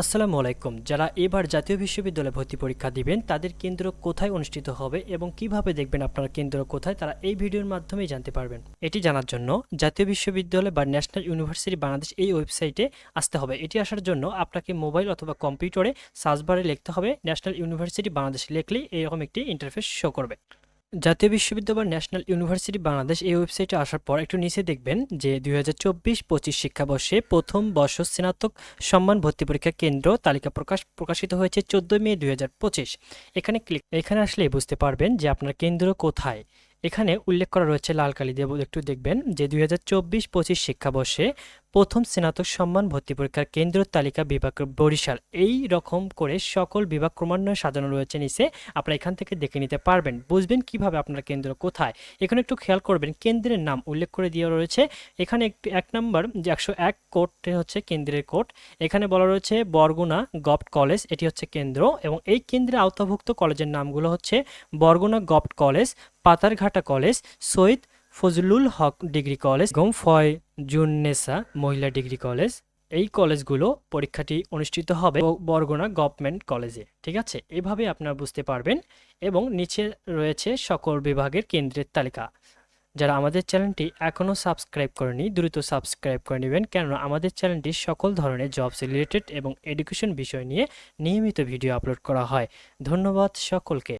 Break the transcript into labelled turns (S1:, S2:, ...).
S1: আসসালামু আলাইকুম। যারা এবার জাতীয় বিশ্ববিদ্যালয়ে ভর্তি পরীক্ষা দিবেন তাদের কেন্দ্র কোথায় অনুষ্ঠিত হবে এবং কিভাবে দেখবেন আপনার কেন্দ্র কোথায়, তারা এই ভিডিওর মাধ্যমেই জানতে পারবেন। এটি জানার জন্য জাতীয় বিশ্ববিদ্যালয় বা ন্যাশনাল ইউনিভার্সিটি বাংলাদেশ এই ওয়েবসাইটে আসতে হবে। এটি আসার জন্য আপনাকে মোবাইল অথবা কম্পিউটারে সার্চ বারে লিখতে হবে ন্যাশনাল ইউনিভার্সিটি বাংলাদেশ, লিখলেই এরকম একটি ইন্টারফেস শো করবে। জাতীয় বিশ্ববিদ্যালয় বা ন্যাশনাল ইউনিভার্সিটি বাংলাদেশ এই ওয়েবসাইটে আসার পর একটু নিচে দেখবেন যে 2024-25 শিক্ষাবর্ষে প্রথম বর্ষ স্নাতক সম্মান ভর্তি পরীক্ষা কেন্দ্র তালিকা প্রকাশিত হয়েছে 14 মে 2025। এখানে আসলে বুঝতে পারবেন যে আপনার কেন্দ্র কোথায়। এখানে উল্লেখ করা রয়েছে লাল কালি দিয়ে, একটু দেখবেন যে 2024-25 শিক্ষাবর্ষে প্রথম স্নাতক সম্মান ভর্তি পরীক্ষার কেন্দ্র তালিকা বিভাগ বরিশাল, এই রকম করে সকল বিভাগ ক্রমান্বয়ে সাজানো রয়েছে নিচে। আপনারা এখান থেকে দেখে নিতে পারবেন, বুঝবেন কিভাবে আপনার কেন্দ্র কোথায়। এখানে একটু খেয়াল করবেন, কেন্দ্রের নাম উল্লেখ করে দেওয়া রয়েছে। এখানে একটু 1 নম্বর যে 101 কোডটি হচ্ছে কেন্দ্রের কোড। এখানে বলা রয়েছে বরগুনা গভট কলেজ, এটি হচ্ছে কেন্দ্র, এবং এই কেন্দ্রের আওতাভুক্ত কলেজের নামগুলো হচ্ছে বরগুনা গভট college, Patharghata college, Syed Fazlul Haque degree college এবং ফয়জুন্নেসা মহিলা ডিগ্রি কলেজ। এই কলেজগুলো পরীক্ষাটি অনুষ্ঠিত হবে বরগুনা গভর্নমেন্ট কলেজে। ঠিক আছে, এভাবে আপনারা বুঝতে পারবেন। এবং নিচে রয়েছে সকল বিভাগের কেন্দ্রের তালিকা। যারা আমাদের চ্যানেলটি এখনও সাবস্ক্রাইব করেনি দ্রুত সাবস্ক্রাইব করে নেবেন, কেননা আমাদের চ্যানেলটি সকল ধরনের জবস রিলেটেড এবং এডুকেশন বিষয় নিয়ে নিয়মিত ভিডিও আপলোড করা হয়। ধন্যবাদ সকলকে।